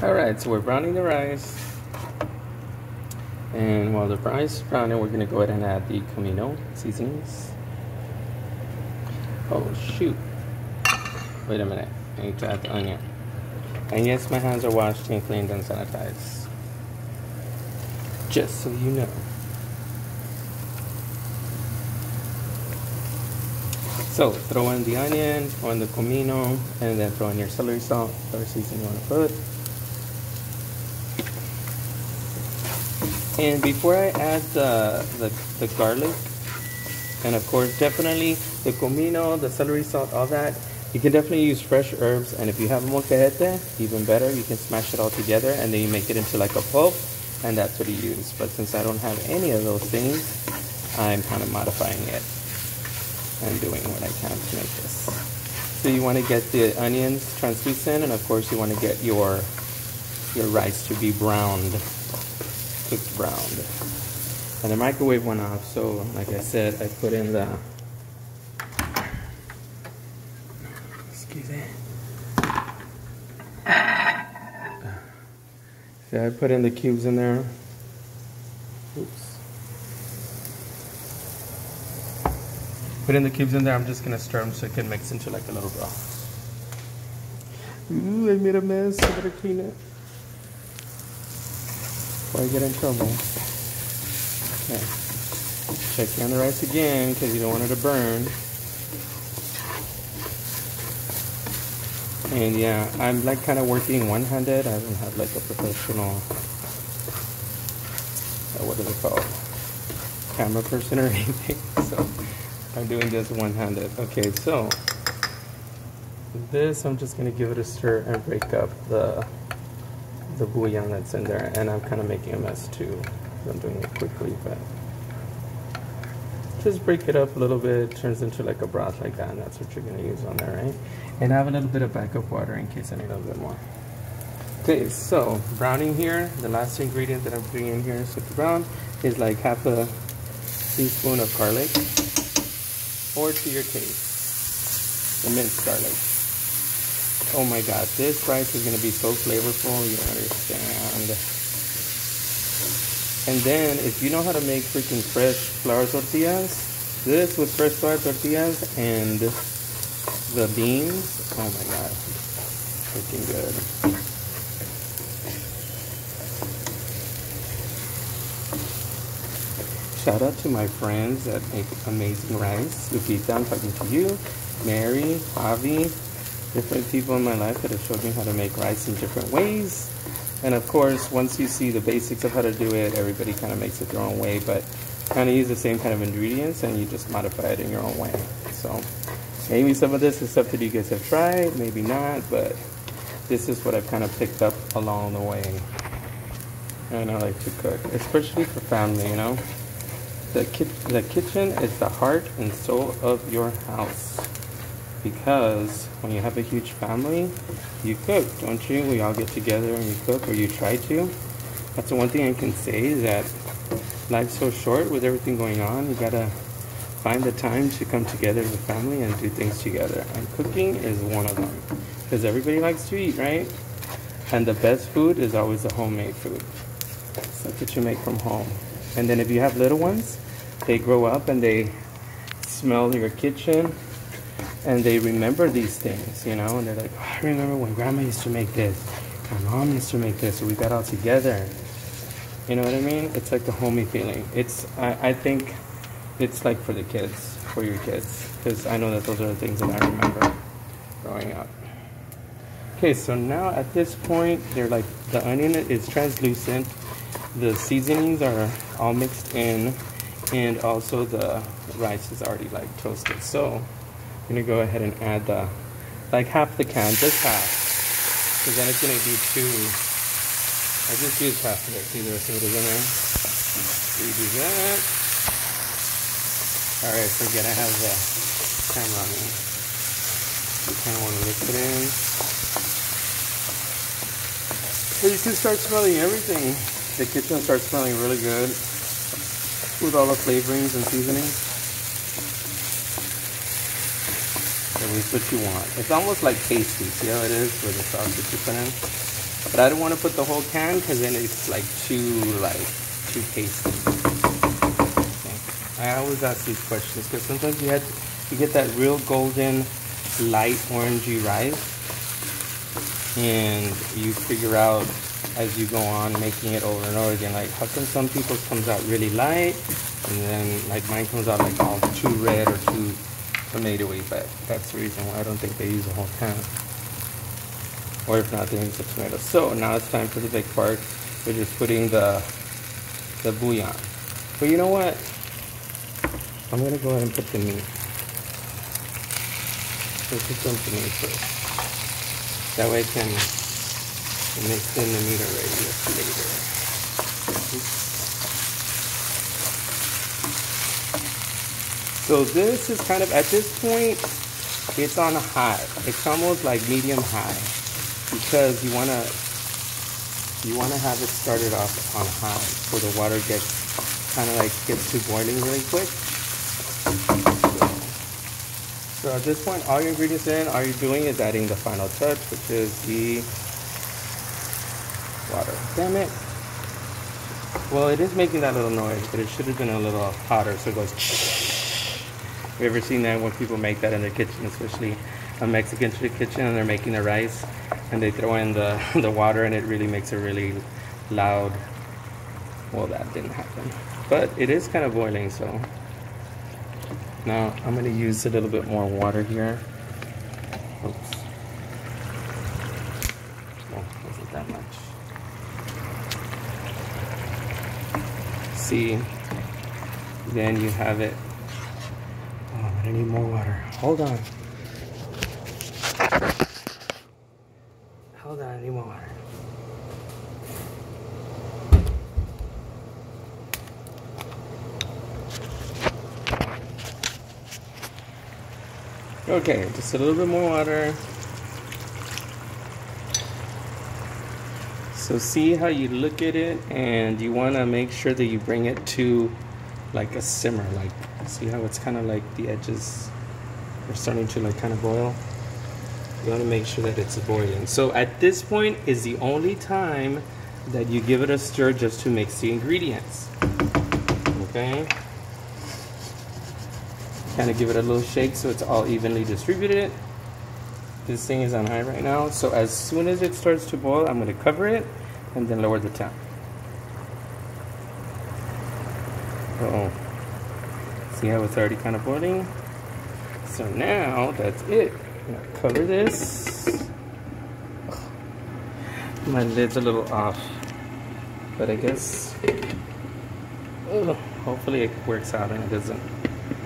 Alright, so we're browning the rice. And while the rice is browning, we're gonna go ahead and add the Camino seasonings. Oh shoot. Wait a minute. I need to add the onion. And yes, my hands are washed and cleaned and sanitized. Just so you know. So throw in the onion, throw in the Camino, and then throw in your celery salt, whatever seasoning you want to put. And before I add the garlic, and of course definitely the Camino, the celery salt, all that, you can definitely use fresh herbs. And if you have molcajete, even better, you can smash it all together and then you make it into like a pulp, and that's what you use. But since I don't have any of those things, I'm kind of modifying it and doing what I can to make this. So you want to get the onions translucent, and of course you want to get your rice to be browned, cooked browned. And the microwave went off, so like I said, I put in the, excuse me. So I put in the cubes in there. Oops. Put in the cubes in there. I'm just gonna stir them so it can mix into like a little broth. Ooh, I made a mess. I better clean it before I get in trouble. Okay. Check on the rice again because you don't want it to burn. And yeah, I'm like kind of working one-handed. I don't have like a professional, what is it called? Camera person or anything. So I'm doing this one-handed. Okay, so this I'm just gonna give it a stir and break up the bouillon that's in there. And I'm kind of making a mess too. I'm doing it quickly, but just break it up a little bit. It turns into like a broth like that, and that's what you're gonna use on there, right? And I have a little bit of backup water in case I need a little bit more. Okay, so browning here, the last ingredient that I'm putting in here so to brown is like half a teaspoon of garlic, or to your taste, the minced garlic. Oh my god, this rice is gonna be so flavorful, you don't understand. And then if you know how to make freaking fresh flour tortillas, this with fresh flour tortillas and the beans, oh my god, freaking good. Shout out to my friends that make amazing rice. Lupita, I'm talking to you. Mary, Javi, different people in my life that have showed me how to make rice in different ways. And of course, once you see the basics of how to do it, everybody kind of makes it their own way, but kind of use the same kind of ingredients and you just modify it in your own way. So maybe some of this is stuff that you guys have tried, maybe not, but this is what I've kind of picked up along the way. And I like to cook, especially for family, you know. The kitchen is the heart and soul of your house. Because when you have a huge family, you cook, don't you? We all get together and you cook, or you try to. That's the one thing I can say, is that life's so short with everything going on. You gotta find the time to come together as a family and do things together. And cooking is one of them. Because everybody likes to eat, right? And the best food is always the homemade food. Stuff that you make from home. And then if you have little ones, they grow up and they smell your kitchen and they remember these things, you know, and they're like, oh, I remember when grandma used to make this, my mom used to make this, so we got all together. You know what I mean? It's like the homey feeling. It's, I think it's like for the kids, for your kids, because I know that those are the things that I remember growing up. Okay, so now at this point, they're like, the onion is translucent, the seasonings are all mixed in, and also the rice is already like toasted. So I'm gonna go ahead and add like half the can, just half, because then it's gonna be too. I just used half of it. See the rest of it is in there. We do that. All right, forget I have the camera on me. You kind of want to mix it in. So you can start smelling everything. The kitchen starts smelling really good with all the flavorings and seasonings. At least what you want. It's almost like pasty. See how it is with the sauce that you put in? But I don't want to put the whole can because then it's like too pasty. Okay. I always ask these questions because sometimes you get that real golden, light orangey rice, and you figure out as you go on making it over and over again, like how come some people's comes out really light, and then like mine comes out like all too red or too tomatoey. But that's the reason why I don't think they use a whole can. Or if not, they use the tomato. So now it's time for the big part. We're just putting the bouillon. But you know what? I'm gonna go ahead and put the meat. Let's put some to meat first. That way I can mix in the meat already later. So this is kind of, at this point, it's on high. It's almost like medium high, because you wanna have it started off on high so the water gets to boiling really quick. So at this point, all your ingredients in, all you're doing is adding the final touch, which is the water. Damn it. Well, it is making that little noise, but it should have been a little hotter, so it goes. Have you ever seen that when people make that in their kitchen, especially a Mexican kitchen, and they're making the rice, and they throw in the water, and it really makes a really loud. Well, that didn't happen, but it is kind of boiling. So now I'm going to use a little bit more water here. Oops. Oh, wasn't that much. See, then you have it. Oh, I need more water. Hold on. Hold on, I need more water. Okay, just a little bit more water. So see how you look at it, and you want to make sure that you bring it to like a simmer. Like, see how it's kind of like the edges are starting to like kind of boil? You want to make sure that it's boiling. So at this point is the only time that you give it a stir just to mix the ingredients. Okay? Kind of give it a little shake so it's all evenly distributed. This thing is on high right now, so as soon as it starts to boil, I'm going to cover it and then lower the temp. Uh-oh. See how it's already kind of boiling? So now that's it. I'm going to cover this. My lid's a little off, but I guess hopefully it works out and it doesn't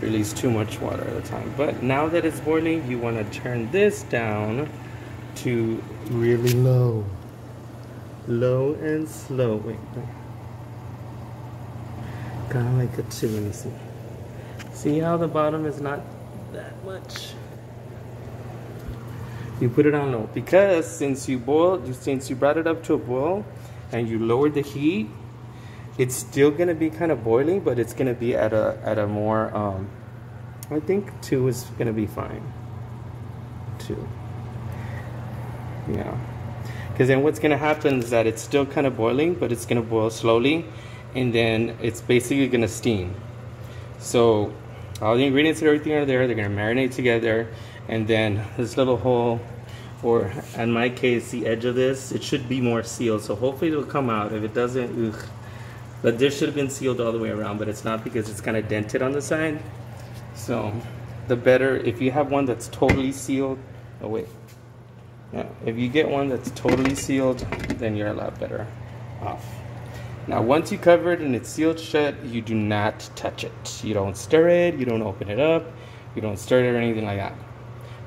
release too much water at a time. But now that it's boiling, you want to turn this down to really low and slow. Wait. Kind of like a two. Let me see how the bottom is not that much. You put it on low because since you brought it up to a boil and you lowered the heat, it's still gonna be kind of boiling, but it's gonna be at a more I think 2 is gonna be fine. 2. Yeah. Because then what's gonna happen is that it's still kind of boiling, but it's gonna boil slowly, and then it's basically gonna steam. So all the ingredients and everything are there, they're gonna marinate together, and then this little hole, or in my case, the edge of this, it should be more sealed. So hopefully it'll come out. If it doesn't, ugh. But this should have been sealed all the way around, but it's not because it's kind of dented on the side. So the better, if you have one that's totally sealed, oh wait. Yeah, if you get one that's totally sealed, then you're a lot better off. Now once you cover it and it's sealed shut, you do not touch it. You don't stir it, you don't open it up, you don't stir it or anything like that.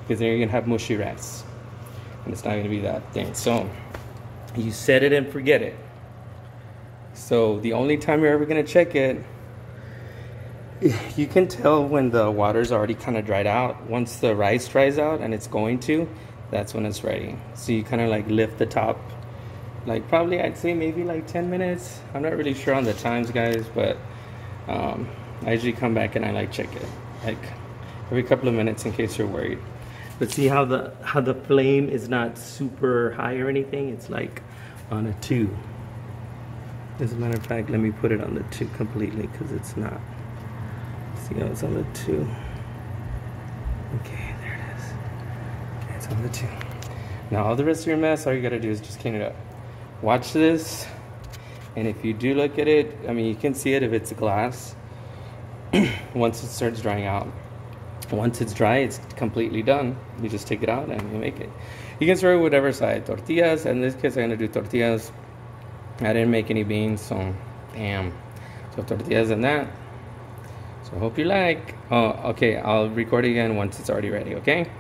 Because then you're gonna have mushy rice. And it's not gonna be that thing. So you set it and forget it. So the only time you're ever gonna check it, you can tell when the water's already kind of dried out. Once the rice dries out, and it's going to, that's when it's ready. So you kind of like lift the top, like probably I'd say maybe like 10 minutes. I'm not really sure on the times, guys, but I usually come back and I like check it like every couple of minutes in case you're worried. But see how the flame is not super high or anything. It's like on a 2. As a matter of fact, let me put it on the 2 completely because it's not. See how it's on the 2? Okay, there it is. Okay, it's on the 2. Now all the rest of your mess, all you gotta do is just clean it up. Watch this, and if you do look at it, I mean, you can see it if it's glass. Once it starts drying out. Once it's dry, it's completely done. You just take it out and you make it. You can serve whatever side. Tortillas, in this case I'm gonna do tortillas. I didn't make any beans, so damn. So tortillas and that. So I hope you like. Oh, okay, I'll record again once it's already ready, okay?